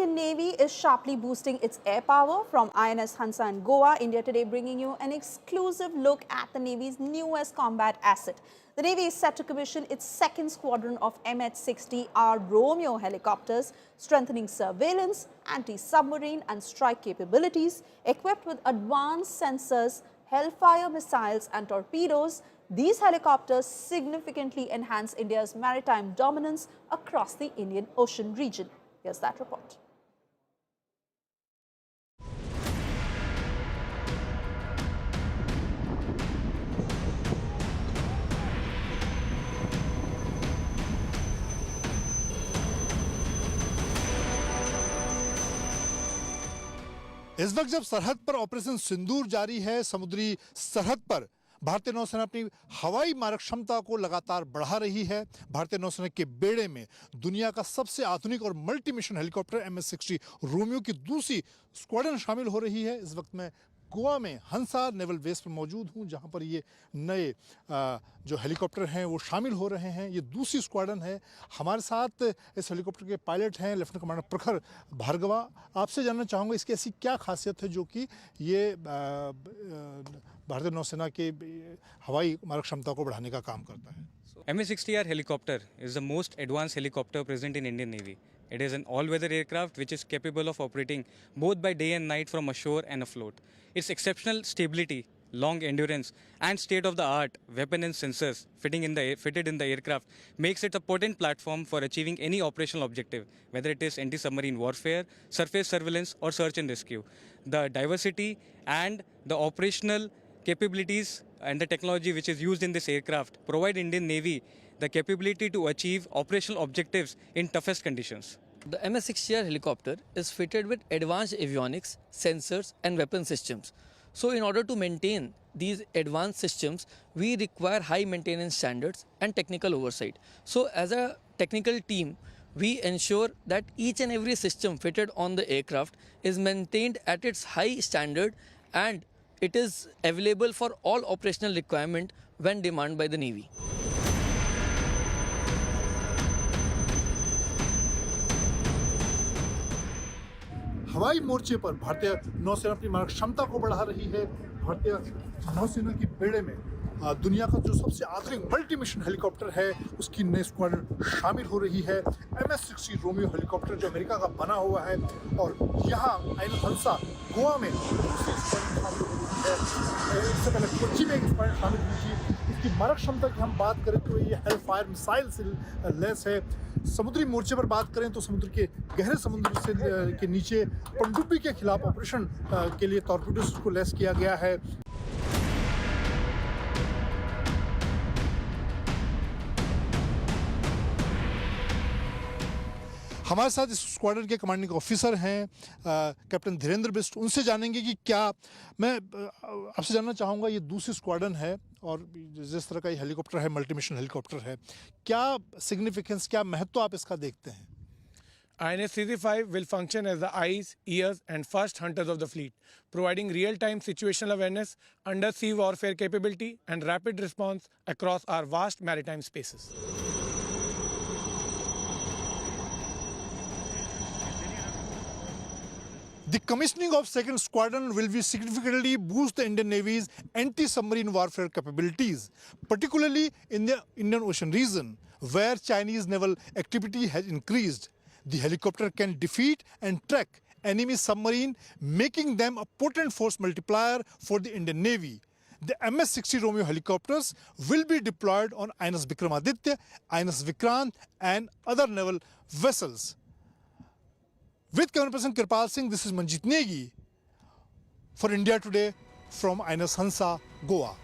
Indian Navy is sharply boosting its air power. From INS Hansa in Goa, India Today bringing you an exclusive look at the Navy's newest combat asset. The Navy is set to commission its second squadron of MH-60R Romeo helicopters, strengthening surveillance, anti-submarine and strike capabilities. Equipped with advanced sensors, Hellfire missiles and torpedoes, these helicopters significantly enhance India's maritime dominance across the Indian Ocean region. Here's that report. इस वक्त जब सरहद पर operation सिंदूर जारी है, समुद्री सरहद पर भारतीय नौसेना अपनी हवाई मारक क्षमता को लगातार बढ़ा रही है। भारतीय नौसेना के बेड़े में दुनिया का सबसे आधुनिक और multi mission helicopter MH-60 Romeo की दूसरी स्क्वाड्रन शामिल हो रही है। इस वक्त मैं गोवा में हंसा नेवल बेस पर मौजूद हूं, जहां पर ये नए जो हेलीकॉप्टर हैं वो शामिल हो रहे हैं। ये दूसरी स्क्वाड्रन है। हमारे साथ इस हेलीकॉप्टर के पायलट हैं लेफ्टिनेंट कमांडर प्रखर भार्गवा। आपसे जानना चाहूँगा इसकी ऐसी क्या खासियत है जो कि ये भारतीय नौसेना के हवाई मारक क्षमता को बढ़ाने का काम करता है। MH-60R helicopter is the most advanced helicopter present in Indian Navy. It is an all-weather aircraft which is capable of operating both by day and night from ashore and afloat. Its exceptional stability, long endurance, and state-of-the-art weapon and sensors fitted in the aircraft makes it a potent platform for achieving any operational objective, whether it is anti-submarine warfare, surface surveillance, or search and rescue. The diversity and the operational capabilities and the technology which is used in this aircraft provide Indian Navy the capability to achieve operational objectives in toughest conditions. The MH-60R helicopter is fitted with advanced avionics, sensors and weapon systems. So in order to maintain these advanced systems, we require high maintenance standards and technical oversight. So as a technical team, we ensure that each and every system fitted on the aircraft is maintained at its high standard and it is available for all operational requirement when demanded by the Navy. हवाई मोर्चे पर भारतीय नौसेना अपनी मारक क्षमता को बढ़ा रही है। भारतीय नौसेना की बेड़े में दुनिया का जो सबसे आधुनिक मल्टी मिशन हेलीकॉप्टर है उसकी नई स्क्वाड्रन शामिल हो रही है। MH-60 रोमियो हेलीकॉप्टर जो अमेरिका का बना हुआ है और यहाँ INS हंसा गोवा में दूसरी स्क्वाड्रन शामिल हो रही है। इससे पहले कोच्चि में एक स्क्वाड्रन शामिल हुई थी। इसकी मारक क्षमता की हम बात करें तो ये हेलफायर मिसाइल से लैस है। समुद्री मोर्चे पर बात करें तो समुद्र के गहरे समुद्र से के नीचे पनडुब्बी के खिलाफ ऑपरेशन के लिए टॉर्पीडोज को लैस किया गया है। हमारे साथ इस स्क्वाड्रन के कमांडिंग ऑफिसर हैं कैप्टन धीरेन्द्र बिस्ट। उनसे जानेंगे कि क्या मैं आपसे जानना चाहूँगा, ये दूसरी स्क्वाड्रन है और जिस तरह का ये हेलीकॉप्टर है मल्टी मिशन हेलीकॉप्टर है, क्या सिग्निफिकेंस, क्या महत्व आप इसका देखते हैं? INS CZ-5 will function as the eyes, ears and first hunters of the fleet, providing real-time situational awareness, undersea warfare capability and rapid response across our vast maritime spaces. The commissioning of second squadron will significantly boost the Indian Navy's anti-submarine warfare capabilities, particularly in the Indian Ocean region, where Chinese naval activity has increased. The helicopter can defeat and track enemy submarine, making them a potent force multiplier for the Indian Navy. The MH-60 Romeo helicopters will be deployed on INS Vikramaditya, INS Vikrant and other naval vessels. With camera person Kirpal Singh, this is Manjit Negi for India Today from INS Hansa, Goa.